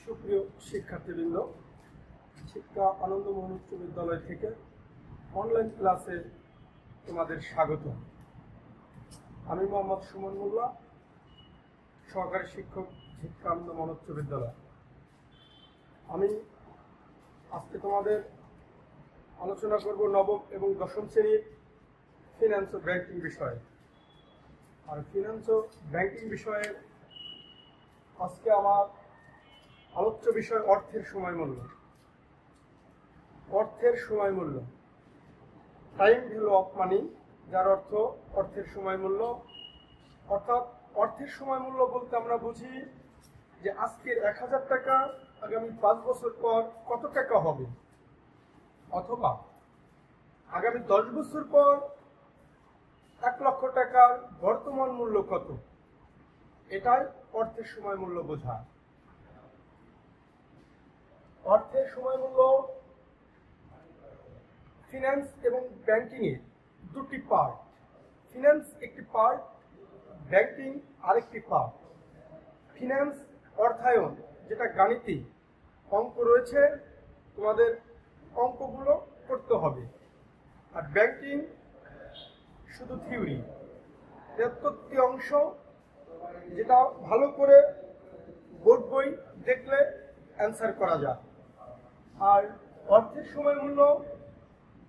সুপ্রিয় শিক্ষার্থীবৃন্দ, শিক্ষা আনন্দমোহন উচ্চ বিদ্যালয় থেকে অনলাইন ক্লাসে তোমাদের স্বাগত। আমি মোহাম্মদ সুমন মোল্লা, সহকারী শিক্ষক, শিক্ষা আনন্দমোহন উচ্চ বিদ্যালয়। আমি আজকে তোমাদের আলোচনা করব নবম এবং দশম শ্রেণীর ফিনান্স ও ব্যাংকিং বিষয়ে। আর ফিনান্স ও ব্যাংকিং বিষয়ে আজকে আমার আলোচ্য বিষয় অর্থের সময় মূল্য। অর্থের সময় মূল্য, টাইম ভ্যালু অফ মানি, যার অর্থ অর্থের সময় মূল্য। অর্থাৎ অর্থের সময় মূল্য বলতে আমরা বুঝি যে আজকের 1000 টাকা আগামী 5 বছর পর কত টাকা হবে, অথবা আগামী 10 বছর পর 1 লক্ষ টাকার বর্তমান মূল্য কত। এটাই অর্থের সময় মূল্য বোঝায়। অর্থের সময় মূল্য ফিনান্স এবং ব্যাংকিং এর দুটি পার্ট। ফিনান্স একটি পার্ট, ব্যাংকিং আরেকটি পার্ট। ফিনান্স অর্থায়ন, যেটা গাণিতিক অঙ্ক রয়েছে, তোমাদের অঙ্কগুলো করতে হবে। আর ব্যাংকিং শুধু থিওরি, 73টি অংশ, যেটা ভালো করে বোর্ড বই দেখলে অ্যান্সার করা যায়। আর অর্থের সময় মূল্য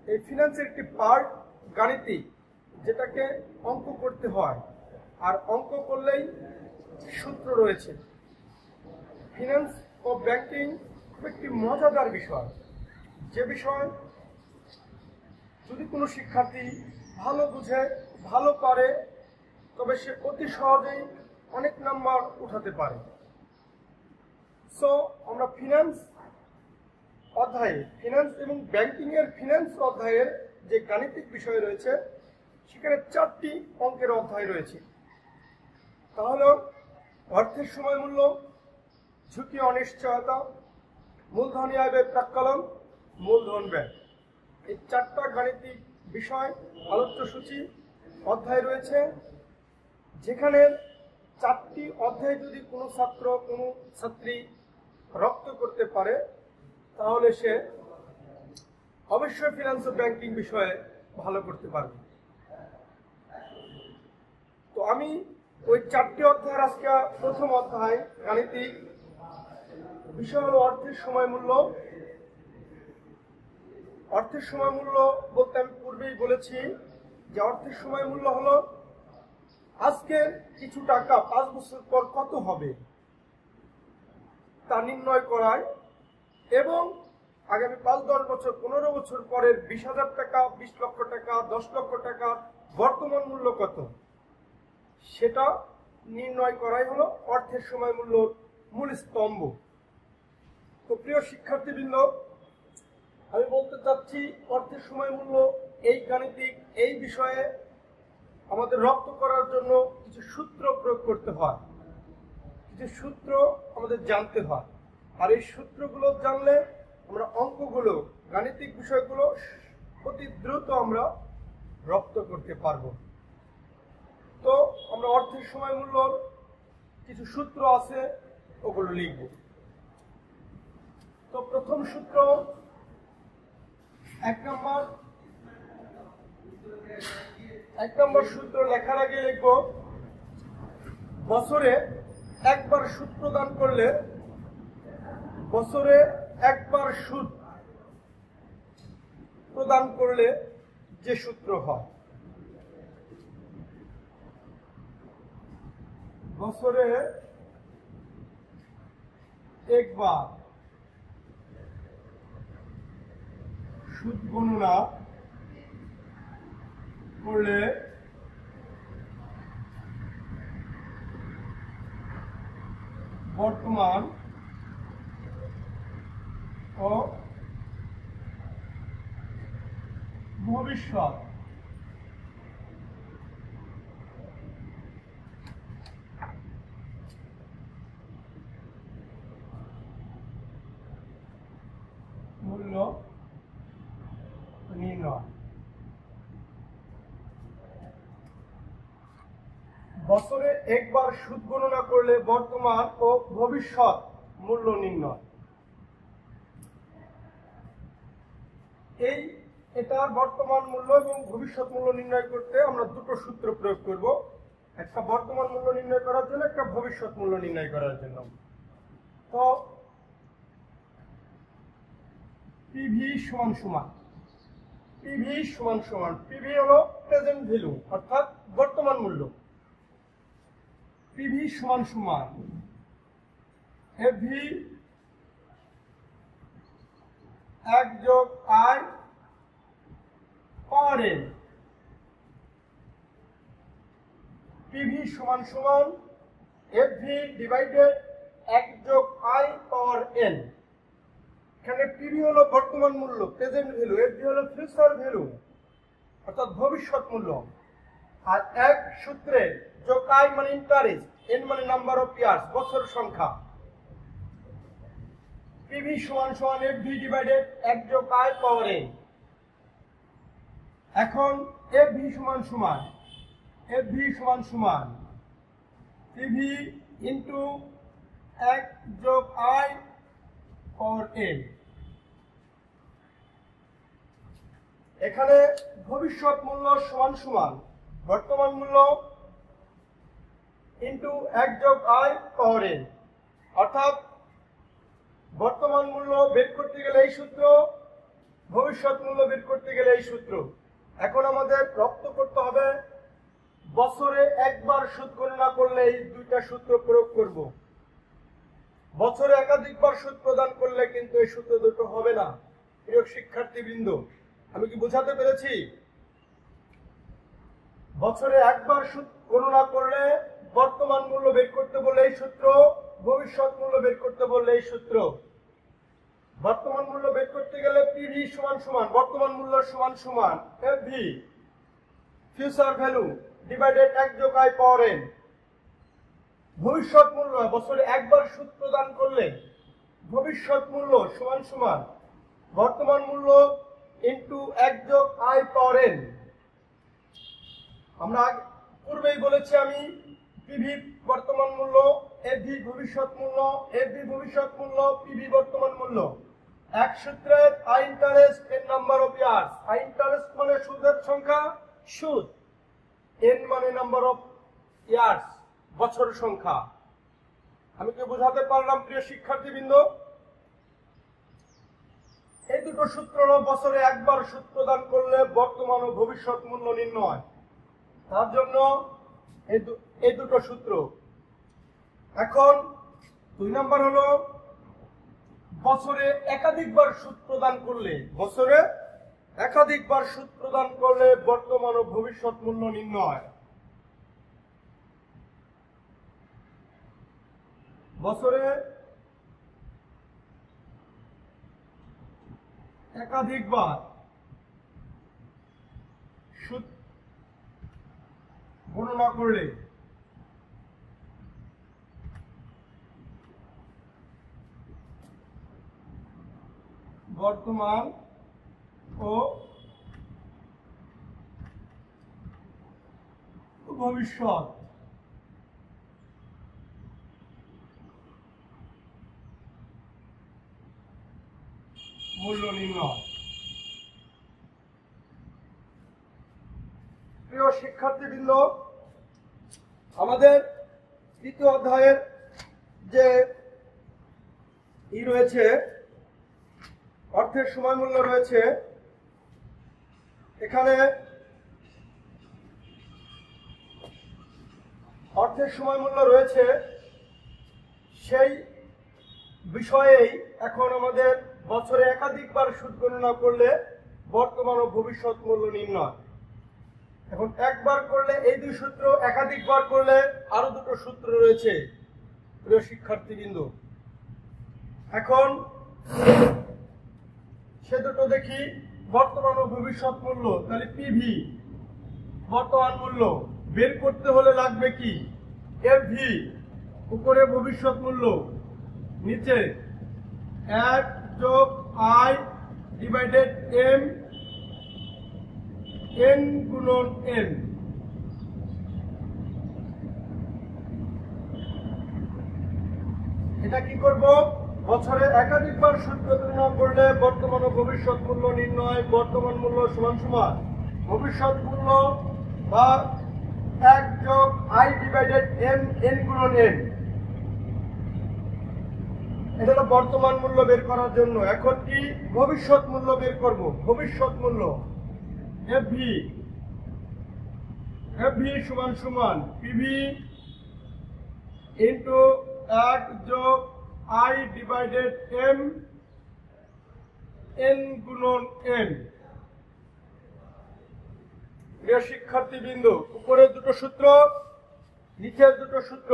এই ফিনান্সের একটি পার্ট, গাণিতিক, যেটাকে অঙ্ক করতে হয়। আর অঙ্ক করলেই সূত্র রয়েছে। ফিনান্স ও ব্যাংকিং খুব একটি মজাদার বিষয়, যে বিষয় যদি কোনো শিক্ষার্থী ভালো বুঝে, ভালো পারে, তবে সে অতি সহজেই অনেক নাম্বার উঠাতে পারে। সো আমরা ফিনান্স অধ্যায়ে, ফিনান্স এবং ব্যাংকিং এর ফিনান্স অধ্যায়ের যে গাণিতিক বিষয় রয়েছে, সেখানে 4টি অঙ্কের অধ্যায় রয়েছে। তাহলে অর্থের সময় মূল্য, ঝুঁকি অনিশ্চয়তা, মূলধনী আয় ব্যয় প্রাক্কলন, মূলধন ব্যয়, এই 4টা গাণিতিক বিষয় আলোচ্য সূচি অধ্যায় রয়েছে। যেখানে 4টি অধ্যায় যদি কোনো ছাত্র, কোনো ছাত্রী রপ্ত করতে পারে, তাহলে সে অবশ্যই ফিনান্স ও ব্যাংকিং বিষয়ে ভালো করতে পারবে। তো আমি ওই 4টি অধ্যায়ের আজকে প্রথম অধ্যায় গাণিতিক বিষয় হলো অর্থের সময় মূল্য। অর্থের সময় মূল্য বলতে আমি পূর্বেই বলেছি যে অর্থের সময় মূল্য হলো আজকের কিছু টাকা 5 বছর পর কত হবে তা নির্ণয় করায়, এবং আগামী 5-10 বছর, 15 বছর পরের 20,000 টাকা, 20 লক্ষ টাকা, 10 লক্ষ টাকা বর্তমান মূল্য কত, সেটা নির্ণয় করাই হলো অর্থের সময় মূল্যর মূল স্তম্ভ। তো প্রিয় শিক্ষার্থীবৃন্দ, আমি বলতে চাচ্ছি অর্থের সময় মূল্য এই গাণিতিক এই বিষয়ে আমাদের রপ্ত করার জন্য কিছু সূত্র প্রয়োগ করতে হয়, কিছু সূত্র আমাদের জানতে হয়। আর এই সূত্রগুলো জানলে আমরা অঙ্কগুলো, গাণিতিক বিষয়গুলো অতি দ্রুত আমরা রপ্ত করতে পারবো। তো আমরা অর্থের সময় মূল্যর কিছু সূত্র আছে, ওগুলো লিখব। তো প্রথম সূত্র, 1 নম্বর সূত্র লেখার আগে লিখব, বছরে একবার সুদ প্রদান করলে, বছরে একবার সুদ প্রদান করলে যে সূত্র হয়, বছরে একবার সুদ গণনা করলে বর্তমান ও ভবিষ্যৎ মূল্য নির্ণয়। বছরে একবার সুদ গণনা করলে বর্তমান ও ভবিষ্যৎ মূল্য নির্ণয়। এটার বর্তমান মূল্য এবং ভবিষ্যৎ মূল্য নির্ণয় করতে আমরা দুটো সূত্র প্রয়োগ করব, একটা বর্তমান মূল্য নির্ণয় করার জন্য, একটা ভবিষ্যৎ মূল্য নির্ণয় করার জন্য। তো পিভি সমান সমান পিভি হলো প্রেজেন্ট ভ্যালু অর্থাৎ বর্তমান মূল্য। পিভি সমান সমান এফভি 1 যোগ আই পাওয়ার এন। পিভি সমান সমান এফভি ডিভাইডেড 1 যোগ আই পাওয়ার এন। এখানে পিভি হলো বর্তমান মূল্য প্রেজেন্ট ভ্যালু, এফভি হলো ফিউচার ভ্যালু অর্থাৎ ভবিষ্যৎ মূল্য। আর এক সূত্রে যোগ আই মানে ইন্টারেস্ট, এন মানে নাম্বার অফ ইয়ার্স বছর সংখ্যা। পিভি সমান সমান এফভি ডিভাইডেড 1 যোগ আই পাওয়ার এন। এখন এফভি সমান সমান পিভি ইন্টু 1 যোগ আই পাওয়ার এন। এখানে ভবিষ্যৎ মূল্য সমান সমান বর্তমান মূল্য ইন্টু 1 যোগ আই পাওয়ার এন, অর্থাৎ বর্তমান মূল্য বের করতে গেলে এই সূত্র, ভবিষ্যৎ মূল্য বের করতে গেলে এই সূত্র। এখন আমাদের রপ্ত করতে হবে বছরে একবার সুদ গণনা করলে এই দুইটা সূত্র প্রয়োগ করব। বছরে একাধিকবার সুদ প্রদান করলে কিন্তু এই সূত্র দুটো হবে না। প্রিয় শিক্ষার্থীবৃন্দ, আমি কি বোঝাতে পেরেছি? বছরে একবার সুদ গণনা করলে বর্তমান মূল্য বের করতে বললে এই সূত্র, ভবিষ্যৎ মূল্য বের করতে বললে এই সূত্র। বর্তমান মূল্য বের করতে গেলে পিভি সমান সমান বর্তমান মূল্য সমান সমান এফভি ফিউচার ভ্যালু ডিভাইডেড 1 যোগ আই পাওয়ার এন। ভবিষ্যৎ মূল্য বছরে একবার সুদ প্রদান করলে ভবিষ্যৎ মূল্য সমান সমান বর্তমান মূল্য ইন্টু 1 যোগ আই পাওয়ার এন। আমরা পূর্বেই বলেছি আমি পিভি বর্তমান মূল্য, এফভি ভবিষ্যৎ মূল্য, এফভি ভবিষ্যৎ মূল্য, পিভি বর্তমান মূল্য। এক সূত্রের I interest N number of years. I interest মানে সুদের সংখ্যা, সুদ। এন মানে নাম্বার অফ ইয়ার্স বছর সংখ্যা। আমি কি বোঝাতে পারলাম প্রিয় শিক্ষার্থীবৃন্দ? এই দুটো সূত্র বছরে একবার সুদ প্রদান করলে বর্তমান ও ভবিষ্যৎ মূল্য নির্ণয়, তার জন্য এই দুটো সূত্র। এখন 2 নাম্বার হলো বছরে একাধিকবার সুদ প্রদান করলে, বছরে একাধিকবার সুদ প্রদান করলে বর্তমান ও ভবিষ্যৎ মূল্য নির্ণয়। বছরে একাধিকবার সুদ গণনা করলে বর্তমান ও ভবিষ্যৎ মূল্য নির্ণয়। প্রিয় শিক্ষার্থীবৃন্দ, আমাদের দ্বিতীয় অধ্যায়ের যে রয়েছে অর্থের সময় মূল্য রয়েছে, এখানে অর্থের সময় মূল্য রয়েছে, সেই বিষয়েই এখন আমাদের বছরে একাধিকবার সুদ গণনা করলে বর্তমান ও ভবিষ্যৎ মূল্য নির্ণয়। এখন একবার করলে এই দুই সূত্র, একাধিকবার করলে আরো দুটো সূত্র রয়েছে প্রিয় শিক্ষার্থীবৃন্দ। এখন সে দুটো দেখি। বর্তমান ও ভবিষ্যৎ মূল্য, তাহলে পিভি বর্তমান মূল্য বের করতে হলে লাগবে কি? এফভি উপরে ভবিষ্যৎ মূল্য, নিচে 1 যোগ আই ডিভাইডেড এম, এন গুণন এম। এটা কি করব, বছরে একাধিকবার সুদ গণনা করলে বর্তমান ও ভবিষ্যৎ মূল্য নির্ণয়। বর্তমান মূল্য সমান সমান ভবিষ্যৎ মূল্য বা 1 যোগ I ডিভাইডেড M N গুণন N। এটা হলো বর্তমান মূল্য বের করার জন্য। এখন কি ভবিষ্যৎ মূল্য বের করব। ভবিষ্যৎ মূল্য FV সমান সমান PV ইন্টু 1 যোগ I ডিভাইডেড M N গুণন N। প্রিয় শিক্ষার্থীবৃন্দ, উপরের দুটো সূত্র, নিচের দুটো সূত্র,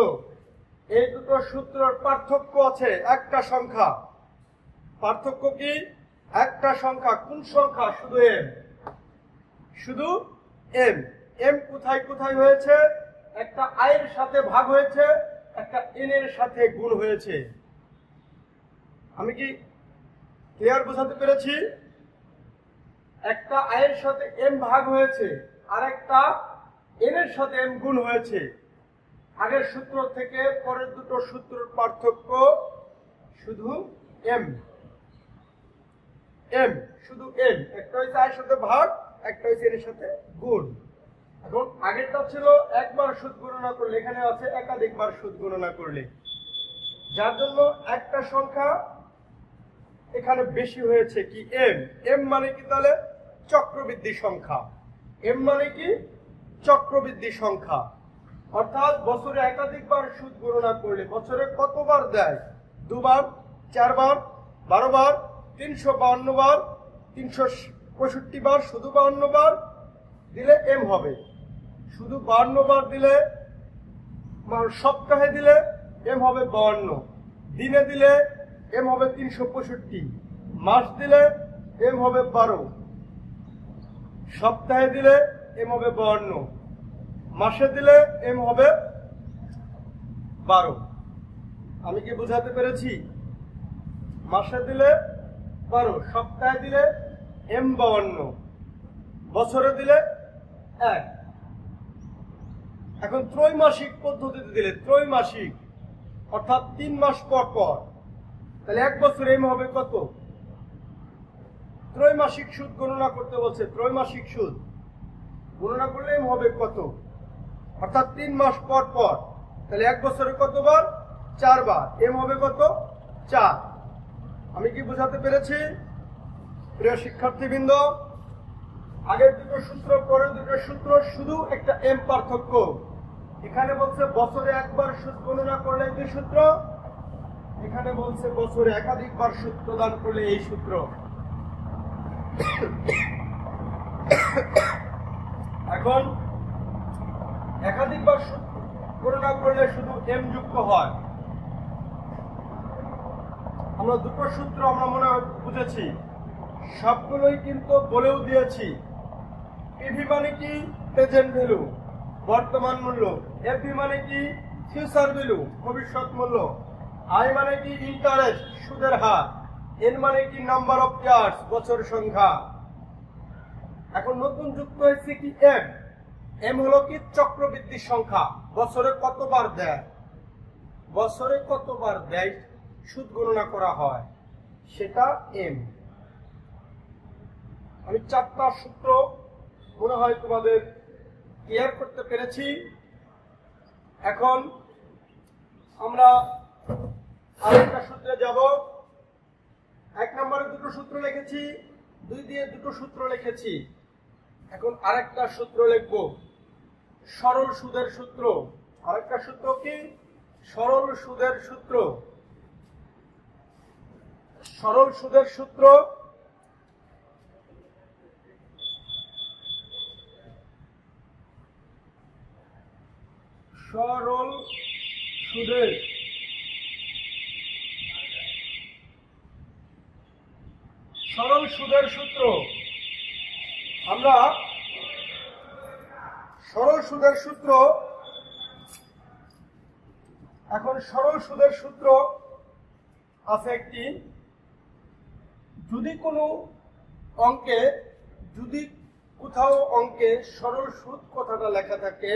এই দুটো সূত্রের পার্থক্য আছে একটা সংখ্যা। পার্থক্য কি? একটা সংখ্যা। কোন সংখ্যা? শুধু M। শুধু M। M কোথায় কোথায় হয়েছে? একটা I এর সাথে ভাগ হয়েছে, একটা N এর সাথে গুণ হয়েছে। আমি কি ক্লিয়ার বোঝাতে পেরেছি? একটা I এর সাথে M ভাগ হয়েছে, আর একটা N এর সাথে M গুণ হয়েছে। আগের সূত্র থেকে পরের দুটো সূত্রের পার্থক্য শুধু M। শুধু M। একটা হচ্ছে I এর সাথে ভাগ, একটা হচ্ছে N এর সাথে গুণ। এখন আগেরটা ছিল একবার সুদ গণনা করলে, এখানে আছে একাধিকবার সুদ গণনা করলে, যার জন্য একটা সংখ্যা এখানে বেশি হয়েছে কি M। M মানে কি তাহলে? চক্রবৃদ্ধি সংখ্যা। M মানে কি? চক্রবৃদ্ধি সংখ্যা। অর্থাৎ বছরে একাধিকবার সুদ গণনা করলে বছরে কতবার দেয়? 2 বার, 4 বার, 12 বার, 352 বার, 365 বার। শুধু 52 বার দিলে M হবে। শুধু 52 বার দিলে, সপ্তাহে দিলে M হবে 52, দিনে দিলে M হবে 365, মাস দিলে M হবে 12, সপ্তাহে দিলে M হবে 52, মাসে দিলে M হবে 12। আমি কি বোঝাতে পেরেছি? মাসে দিলে 12, সপ্তাহে দিলে M 52, বছরে দিলে 1। এখন ত্রৈমাসিক পদ্ধতিতে দিলে, ত্রৈমাসিক অর্থাৎ 3 মাস পর পর, তাহলে 1 বছর M হবে কত? ত্রৈমাসিক সুদ গণনা করতে বলছে। ত্রৈমাসিক সুদ গণনা করলে M হবে কত? অর্থাৎ 3 মাস পর পর, তাহলে 1 বছরে কতবার? 4 বার। M হবে কত? 4। আমি কি বোঝাতে পেরেছি? প্রিয় শিক্ষার্থীবৃন্দ, আগের দুটো সূত্র পরের দুটো সূত্র শুধু একটা M পার্থক্য। এখানে বলছে বছরে একবার সুদ গণনা করলে এই সূত্র, এখানে বলছে বছরে একাধিকবার সুদ প্রদান করলে এই সূত্র। এখন একাধিকবার সুদ গণনা করলে শুধু M যুক্ত হয়। আমরা দুটো সূত্র আমরা মনে হয় বুঝেছি, সবগুলোই কিন্তু বলেও দিয়েছি। PV মানে কি? প্রেজেন্ট ভ্যালু, বর্তমান মূল্য। FV মানে কি? ফিউচার ভ্যালু, ভবিষ্যৎ মূল্য। I মানে কি? ইন্টারেস্ট, সুদের হার। N মানে কি? নাম্বার অফ ইয়ার্স, বছর সংখ্যা। এখন নতুন যুক্ত হয়েছে কি? M। M হলো কি? চক্রবৃদ্ধি সংখ্যা। বছরে কতবার দেয়, বছরে কতবার দেয় সুদ গণনা করা হয়, সেটা M। আমি 4টা সূত্র মনে হয় তোমাদের ক্লিয়ার করতে পেরেছি। এখন আমরা আরেকটা সূত্রে যাব। 1 নম্বরে দুটো সূত্র লিখেছি, 2 দিয়ে দুটো সূত্র লিখেছি। এখন আরেকটা সূত্র লিখব, সরল সুদের সূত্র। আরেকটা সূত্র কি? সরল সুদের সূত্র। সরল সুদের সূত্র সরল সুদের সূত্র। আমরা সরল সুদের সূত্র, এখন সরল সুদের সূত্র আছে একটি। যদি কোনো অঙ্কে, যদি কোথাও অঙ্কে সরল সুদ কথাটা লেখা থাকে,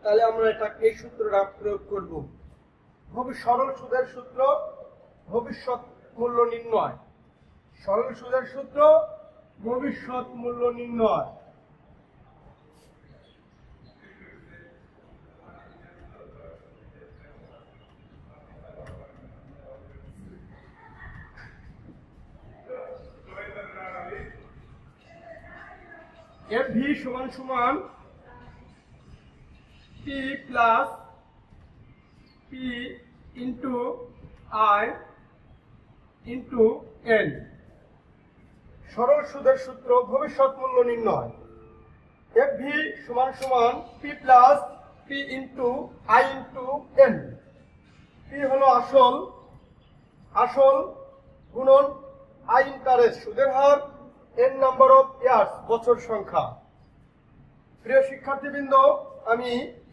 তাহলে আমরা এটা এই সূত্রটা প্রয়োগ করব। সরল সুদের সূত্র ভবিষ্যৎ মূল্য নির্ণয়। সরল সুদের সূত্র ভবিষ্যৎ মূল্য নির্ণয়। FV সমান সমান P plus P into I into N। সরল সুদের সূত্র ভবিষ্যৎ মূল্য নির্ণয়। FV সমান সমান P plus P into I into N। P হলো আসল গুণন I ইন্টারেস্ট সুদের হার, N নাম্বার অফ ইয়ার্স বছর সংখ্যা। প্রিয় শিক্ষার্থীবৃন্দ, আমি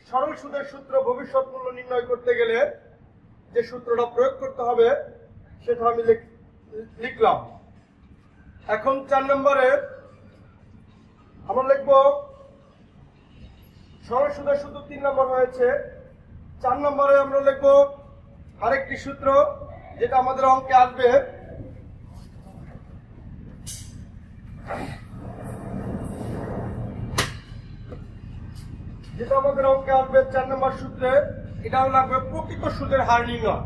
সরল সুদের সূত্র ভবিষ্যৎ মূল্য নির্ণয় করতে গেলে যে সূত্রটা প্রয়োগ করতে হবে সেটা আমি লিখলাম। এখন 4 নম্বরে আমরা লিখব সরল সুদের সূত্র 3 নম্বর হয়েছে। 4 নম্বরে আমরা লিখব আরেকটি সূত্র যেটা আমাদের অঙ্কে আসবে। যেটা আমাদের অঙ্কে আসবে 4 নম্বর সূত্রে, এটাও লাগবে প্রকৃত সুদের হার নির্ণয়।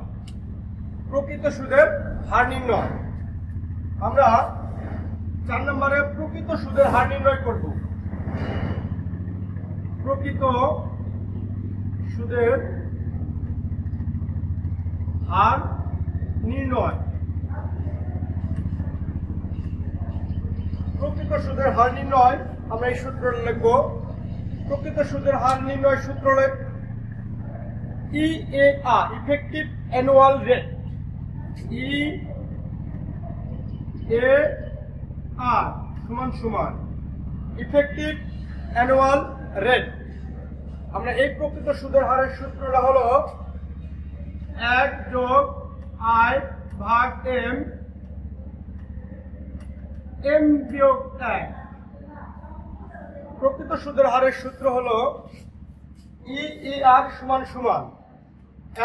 প্রকৃত সুদের হার নির্ণয়। আমরা 4 নম্বরে প্রকৃত সুদের হার নির্ণয় করব। প্রকৃত সুদের হার নির্ণয়। প্রকৃত সুদের হার নির্ণয় আমরা এই সূত্রটা লিখব। প্রকৃত সুদের হার নির্ণয় সূত্র EAR, effective annual rate. EAR সমান সমান ইফেক্টিভ অ্যানুয়াল রেট। আমরা এই প্রকৃত সুদের হারের সূত্রটা হলো 1 যোগ I ভাগ M বিয়োগ 1। প্রকৃত সুদের হারের সূত্র হলো EAR সমান সমান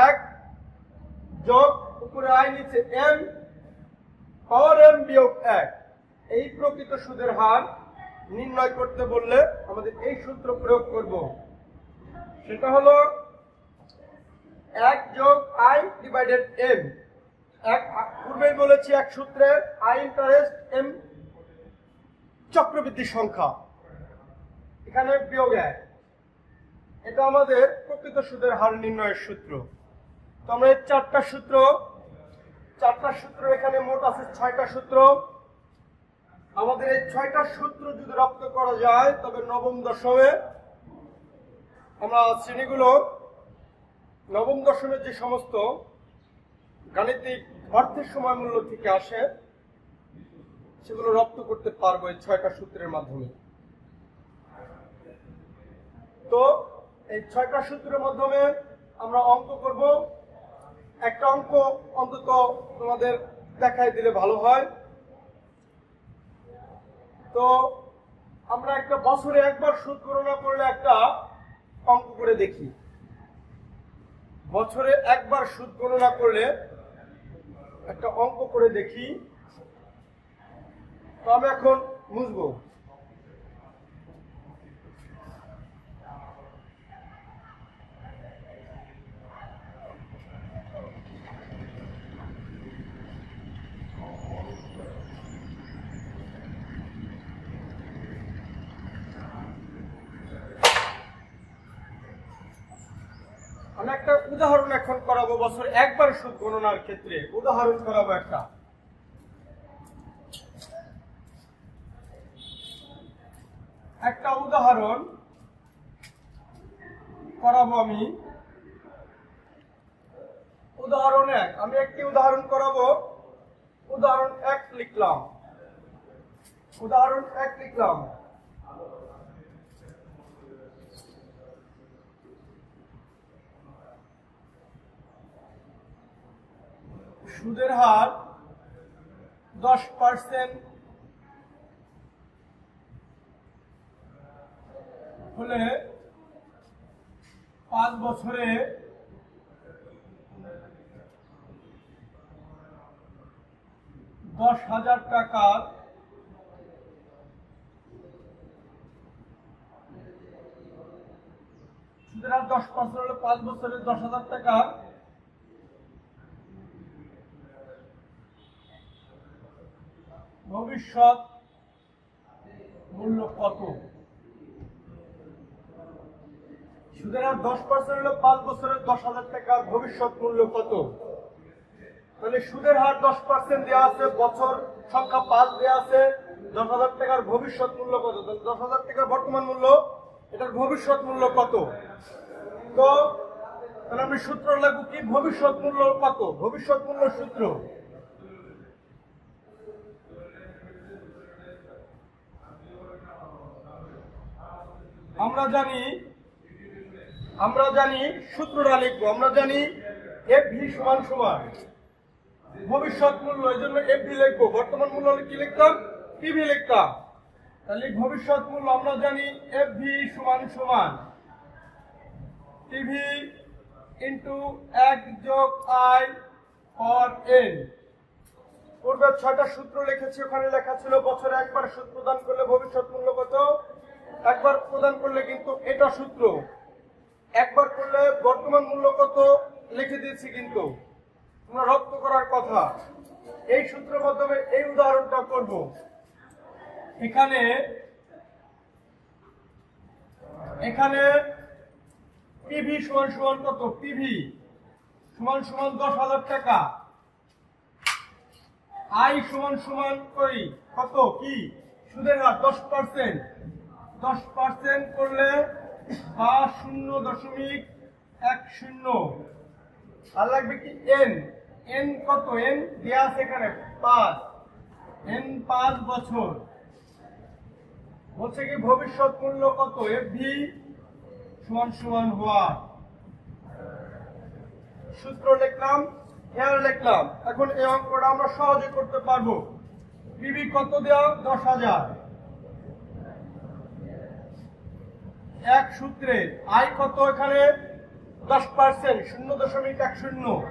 1 যোগ উপরে I নিচে M পাওয়ার M বিয়োগ 1। এই প্রকৃত সুদের হার নির্ণয় করতে বললে আমাদের এই সূত্র প্রয়োগ করব। সেটা হলো 1 যোগ I ডিভাইডেড M। পূর্বেই বলেছি এক সূত্রে I ইন্টারেস্ট M চক্রবৃদ্ধি সংখ্যা, এখানে বিয়োগ 1। এটা আমাদের প্রকৃত সুদের হার নির্ণয়ের সূত্র। তো আমরা এই 4টা সূত্র এখানে মোট আছে 6টা সূত্র। আমাদের এই 6টা সূত্র যদি রপ্ত করা যায় তবে নবম দশমে আমরা শ্রেণীগুলো নবম দশমের যে সমস্ত গাণিতিক অর্থের সময় মূল্য থেকে আসে সেগুলো রপ্ত করতে পারবো এই 6টা সূত্রের মাধ্যমে। তো এই 6টা সূত্রের মাধ্যমে আমরা অঙ্ক করব। একটা অঙ্ক অন্তত তোমাদের দেখাই দিলে ভালো হয়। তো আমরা একটা বছরে একবার সুদ গণনা করলে একটা অঙ্ক করে দেখি। বছরে একবার সুদ গণনা করলে একটা অঙ্ক করে দেখি। তো আমি এখন বুঝবো। আমি একটা উদাহরণ এখন করাবো বছরে একবার সুদ গণনার ক্ষেত্রে উদাহরণ করাবো একটা উদাহরণ করাবো আমি। উদাহরণ 1 আমি একটি উদাহরণ করাবো। উদাহরণ 1 লিখলাম। সুদের হার 10% হলে 5 বছরে 10,000 টাকার সুদের হার 10% হলে 5 বছরে 10,000 টাকার ভবিষ্যৎ মূল্য কত? সুদের হার 10% হলে 5 বছরে 10,000 টাকার ভবিষ্যৎ মূল্য কত? তাহলে সুদের হার 10% দেওয়া আছে, বছর সংখ্যা 5 দেওয়া আছে, 10,000 টাকার ভবিষ্যৎ মূল্য কত? তাহলে 10,000 টাকার বর্তমান মূল্য, এটার ভবিষ্যৎ মূল্য কত? তো তাহলে আমি সূত্র লাগবো কি? ভবিষ্যৎ মূল্য কত? ভবিষ্যৎ মূল্য সূত্র আমরা জানি সূত্রটা লিখবো। আমরা জানি এফভি সমান সমান ভবিষ্যৎ মূল্য, এই জন্য এফভি লিখবো। বর্তমান মূল্য কি লিখতাম? পিভি লিখতাম। তাহলে ভবিষ্যৎ মূল্য আমরা জানি এফভি সমান সমান পিভি ইন্টু 1 যোগ আই ফর এন। পূর্বে 6টা সূত্র লিখেছি, ওখানে লেখা ছিল বছরে একবার সুদ প্রদান করলে ভবিষ্যৎ মূল্য কত, একবার প্রদান করলে কিন্তু এটা সূত্র, একবার করলে বর্তমান মূল্য কত লিখে দিয়েছি, কিন্তু তোমরা রপ্ত করার কথা। এই সূত্রের মাধ্যমে এই উদাহরণটা করব। এখানে পিভি সমান সমান কত? পিভি সমান সমান 10,000 টাকা, আই সমান সমান কত? কি সুদের হার 10%, 10% করলে বা 0.10, আর লাগবে কি এন। এন কত? এন দেয়া আছে এখানে 5, এন 5 বছর। বলছে কি ভবিষ্যৎ মূল্য কত? এফভি সমান সমান হওয়া। সূত্র লিখলাম, হেয়ার লিখলাম। এখন এই অঙ্কটা আমরা সহজে করতে পারবো। পিভি কত দেওয়া? 10,000। এক সূত্রে আই কত? এখানে 10%, 0.10,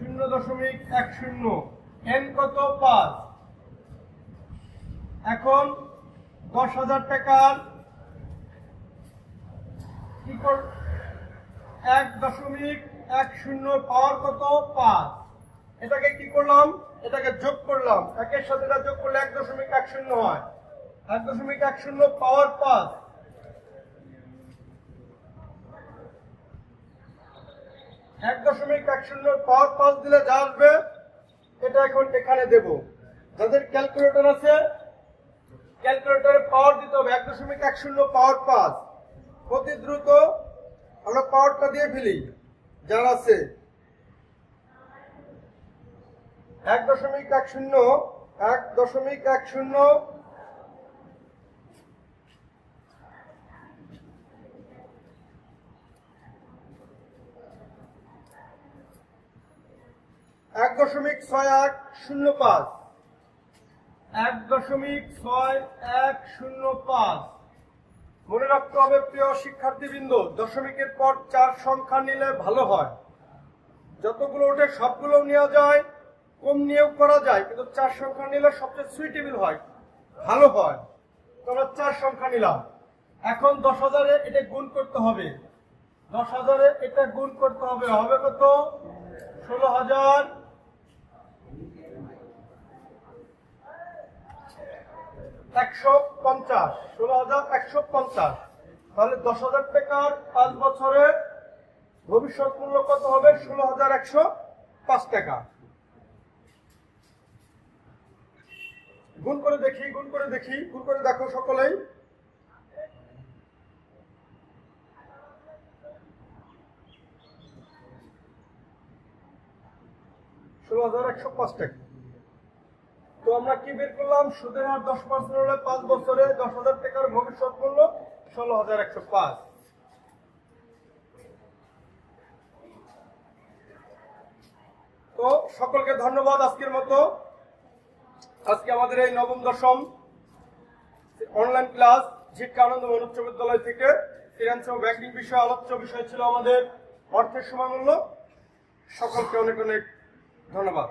0.10। এন কত? 5। এখন 10,000 টাকার কি কর 1.10 পাওয়ার কত? 5। এটাকে কি করলাম? এটাকে যোগ করলাম। একের সাথে এটা যোগ করলে 1.10 হয়। 1.10 পাওয়ার 5। 1.10 পাওয়ার 5 দিলে যা আসবে এটা এখন এখানে দেব। যাদের ক্যালকুলেটর আছে ক্যালকুলেটরে পাওয়ার দিতে হবে। 1.10 পাওয়ার 5 অতি দ্রুত আমরা পাওয়ারটা দিয়ে ফেলি। যার আছে 1.10 1.6105, 1.6105। মনে রাখতে হবে প্রিয় শিক্ষার্থীবৃন্দ, দশমিকের পর 4 সংখ্যা নিলে ভালো হয়। যতগুলো ওঠে সবগুলো নেওয়া যায়, কম নিয়েও করা যায়, কিন্তু 4 সংখ্যা নিলে সবচেয়ে সুইটেবল হয়, ভালো হয়। তো আমরা 4 সংখ্যা নিলাম। এখন 10,000-এ এটা গুণ করতে হবে। 10,000-এ এটা গুণ করতে হবে। হবে কত? 16,150। 16,150। তাহলে 10,000 টাকার 5 বছরে ভবিষ্যৎ মূল্য কত হবে? 16,105 টাকা। গুণ করে দেখি, গুণ করে দেখো সকলেই। 16,105 টাকা। তো আমরা কি বের করলাম? সুদের হার 10% হলে 5 বছরে 10,000 টাকার ভবিষ্যৎ মূল্য 16,105। তো সকলকে ধন্যবাদ আজকের মতো। আজকে আমাদের এই নবম দশম অনলাইন ক্লাস জিটকা আনন্দ উচ্চ বিদ্যালয় থেকে ফিনান্স ও ব্যাংকিং বিষয়ে আলোচ্য বিষয় ছিল আমাদের অর্থের সময়মূল্য। সকলকে অনেক অনেক ধন্যবাদ।